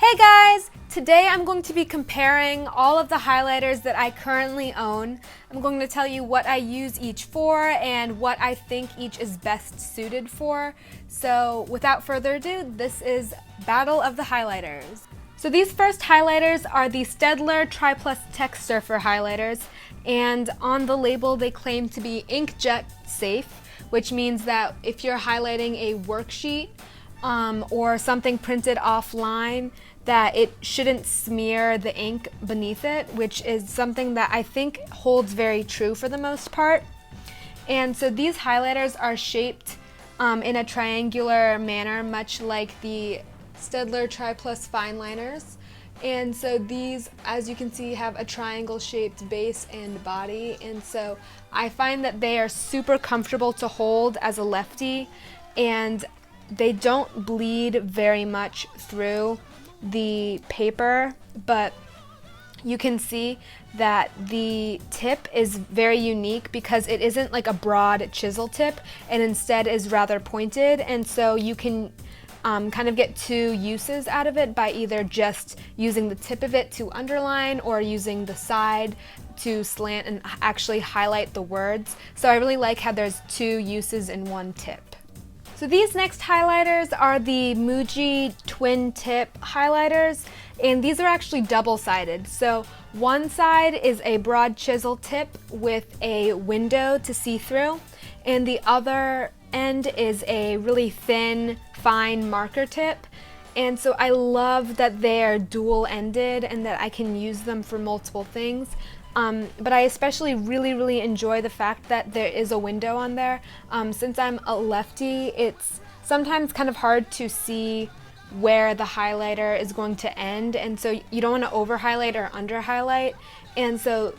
Hey guys! Today I'm going to be comparing all of the highlighters that I currently own. I'm going to tell you what I use each for and what I think each is best suited for. So without further ado, this is Battle of the Highlighters. So these first highlighters are the Staedtler Tri-Plus Tech Surfer highlighters, and on the label they claim to be inkjet safe, which means that if you're highlighting a worksheet or something printed offline, that it shouldn't smear the ink beneath it, which is something that I think holds very true for the most part. And so these highlighters are shaped in a triangular manner, much like the Staedtler Tri-Plus fine liners. And so these, as you can see, have a triangle shaped base and body, and so I find that they are super comfortable to hold as a lefty, and they don't bleed very much through the paper, but you can see that the tip is very unique because it isn't like a broad chisel tip, and instead is rather pointed, and so you can kind of get two uses out of it by either just using the tip of it to underline or using the side to slant and actually highlight the words. So I really like how there's two uses in one tip. So these next highlighters are the Muji twin tip highlighters, and these are actually double-sided. So one side is a broad chisel tip with a window to see through, and the other end is a really thin, fine marker tip. And so I love that they're dual-ended and that I can use them for multiple things. But I especially really enjoy the fact that there is a window on there. Since I'm a lefty, it's sometimes kind of hard to see where the highlighter is going to end, and so you don't want to over highlight or under highlight, and so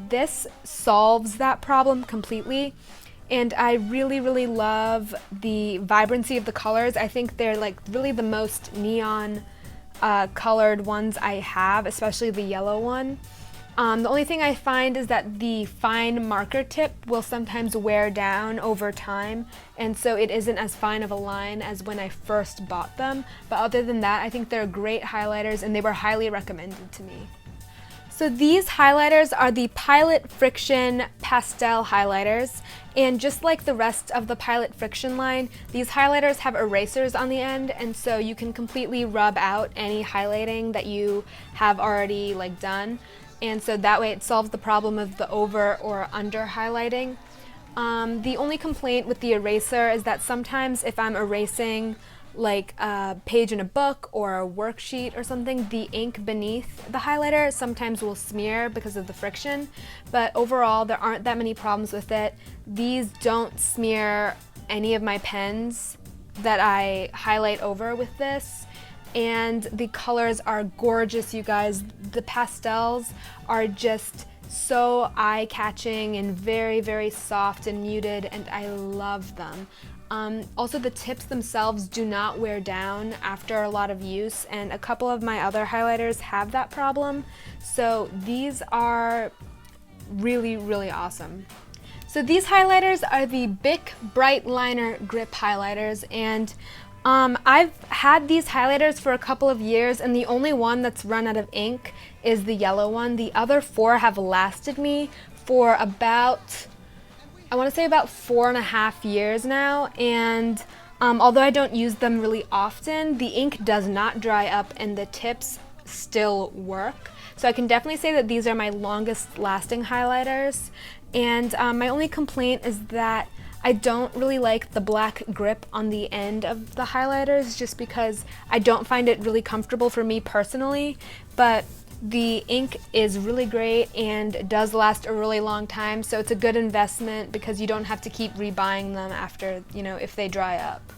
this solves that problem completely. And I really love the vibrancy of the colors. I think they're like really the most neon colored ones I have, especially the yellow one. The only thing I find is that the fine marker tip will sometimes wear down over time, and so it isn't as fine of a line as when I first bought them. But other than that, I think they're great highlighters and they were highly recommended to me. So these highlighters are the Pilot Frixion Pastel highlighters, and just like the rest of the Pilot Frixion line, these highlighters have erasers on the end, and so you can completely rub out any highlighting that you have already done. And so that way it solves the problem of the over or under highlighting. The only complaint with the eraser is that sometimes if I'm erasing like a page in a book or a worksheet or something, the ink beneath the highlighter sometimes will smear because of the friction, but overall there aren't that many problems with it. These don't smear any of my pens that I highlight over with this. And the colors are gorgeous, you guys. The pastels are just so eye-catching and very soft and muted, and I love them. Also, the tips themselves do not wear down after a lot of use, and a couple of my other highlighters have that problem. So these are really awesome. So these highlighters are the Bic Bright Liner Grip highlighters, and I've had these highlighters for a couple of years, and the only one that's run out of ink is the yellow one. The other four have lasted me for about, I want to say about 4.5 years now, and although I don't use them really often, the ink does not dry up and the tips still work. So I can definitely say that these are my longest lasting highlighters, and my only complaint is that I don't really like the black grip on the end of the highlighters, just because I don't find it really comfortable for me personally, but the ink is really great and does last a really long time, so it's a good investment because you don't have to keep rebuying them after, if they dry up.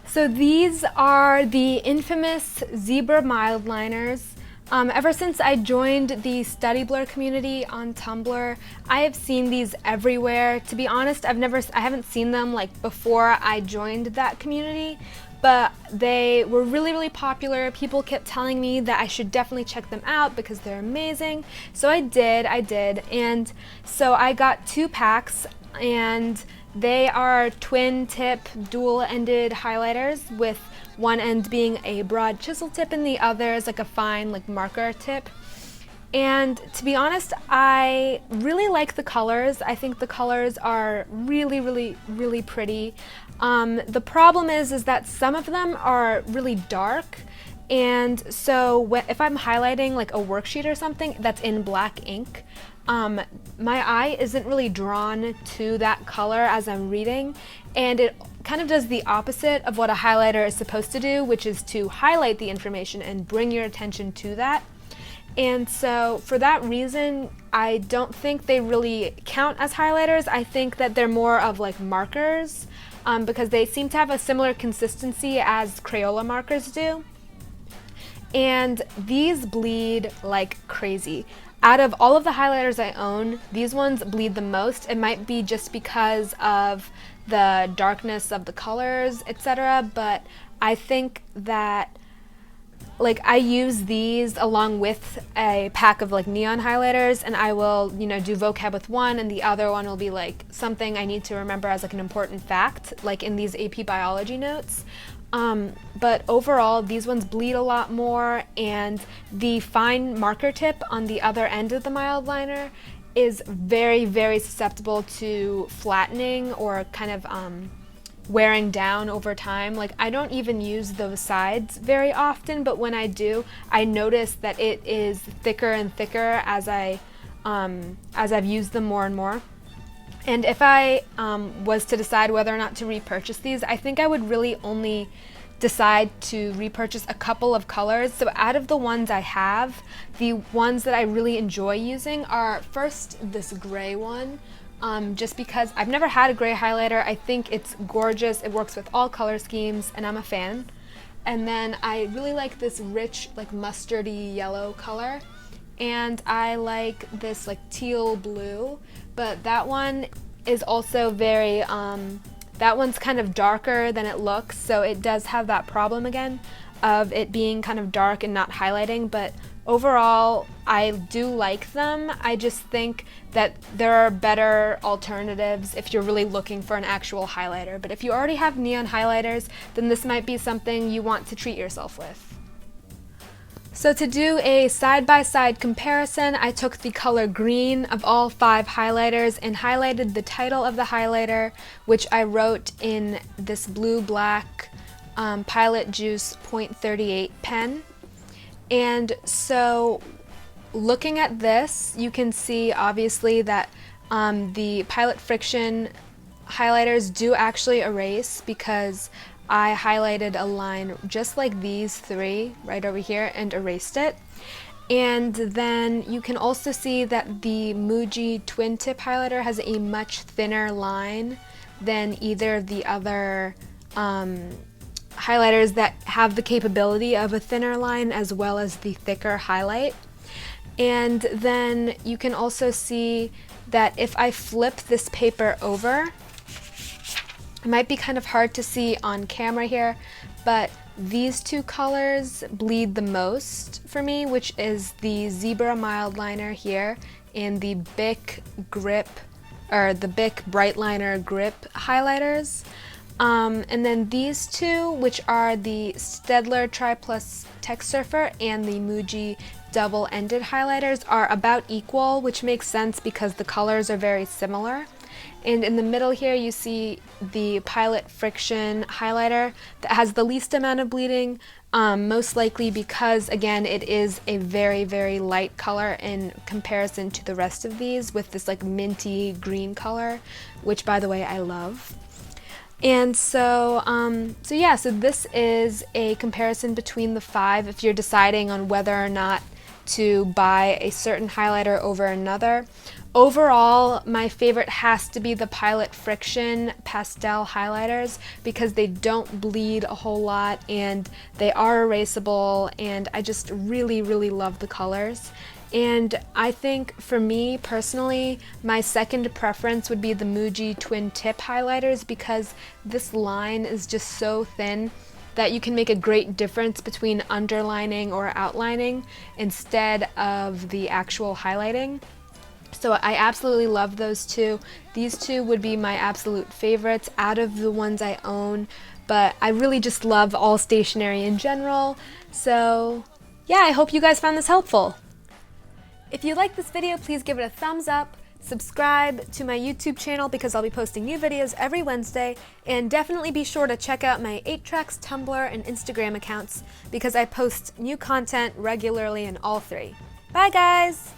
So these are the infamous Zebra Mild Liners. Ever since I joined the Study Blur community on Tumblr, I have seen these everywhere. To be honest, I haven't seen them before I joined that community, but they were really popular. People kept telling me that I should definitely check them out because they're amazing. So I did, and so I got 2 packs, and they are twin tip dual-ended highlighters with one end being a broad chisel tip and the other is like a fine like marker tip. And to be honest, I really like the colors. I think the colors are really, really, really pretty. The problem is that some of them are really dark, and so if I'm highlighting like a worksheet or something that's in black ink, my eye isn't really drawn to that color as I'm reading, and it kind of does the opposite of what a highlighter is supposed to do, which is to highlight the information and bring your attention to that. And so for that reason, I don't think they really count as highlighters. I think that they're more of like markers, because they seem to have a similar consistency as Crayola markers do. And these bleed like crazy. Out of all of the highlighters I own, these ones bleed the most. It might be just because of the darkness of the colors, etc. But I think that like I use these along with a pack of like neon highlighters, and I will, you know, do vocab with one and the other one will be like something I need to remember as like an important fact, like in these AP biology notes. But overall, these ones bleed a lot more, and the fine marker tip on the other end of the mild liner is very, very susceptible to flattening or kind of wearing down over time. Like I don't even use those sides very often, but when I do, I notice that it is thicker and thicker as I've used them more and more. And if I was to decide whether or not to repurchase these, I think I would really only decide to repurchase a couple of colors. So out of the ones I have, the ones that I really enjoy using are first this gray one, just because I've never had a gray highlighter. I think it's gorgeous. It works with all color schemes and I'm a fan. And then I really like this rich like mustardy yellow color. And I like this like teal blue, but that one is also very, that one's kind of darker than it looks, so it does have that problem again of it being kind of dark and not highlighting, but overall I do like them. I just think that there are better alternatives if you're really looking for an actual highlighter, but if you already have neon highlighters, then this might be something you want to treat yourself with. So to do a side-by-side comparison, I took the color green of all 5 highlighters and highlighted the title of the highlighter, which I wrote in this blue-black Pilot Juice .38 pen. And so looking at this, you can see obviously that the Pilot Frixion highlighters do actually erase, because I highlighted a line just like these 3 right over here and erased it. And then you can also see that the Muji twin tip highlighter has a much thinner line than either of the other highlighters that have the capability of a thinner line as well as the thicker highlight. And then you can also see that if I flip this paper over, it might be kind of hard to see on camera here, but these 2 colors bleed the most for me, which is the Zebra mild liner here and the Bic grip, or the Bic bright liner grip highlighters. And then these 2, which are the Staedtler Tri Plus Text Surfer and the Muji double-ended highlighters, are about equal, which makes sense because the colors are very similar. And in the middle here you see the Pilot Frixion highlighter that has the least amount of bleeding, most likely because, again, it is a very, very light color in comparison to the rest of these, with this like minty green color, which by the way I love. And so, so this is a comparison between the 5 if you're deciding on whether or not to buy a certain highlighter over another. Overall, my favorite has to be the Pilot Frixion Pastel highlighters, because they don't bleed a whole lot and they are erasable, and I just really, really love the colors. And I think for me personally, my second preference would be the Muji twin tip highlighters, because this line is just so thin that you can make a great difference between underlining or outlining instead of the actual highlighting. So So I absolutely love those two. These two would be my absolute favorites out of the ones I own, but I really just love all stationery in general. So yeah, I hope you guys found this helpful. If you like this video, please give it a thumbs up, subscribe to my YouTube channel because I'll be posting new videos every Wednesday, and definitely be sure to check out my 8Tracks, Tumblr, and Instagram accounts because I post new content regularly in all three. Bye guys!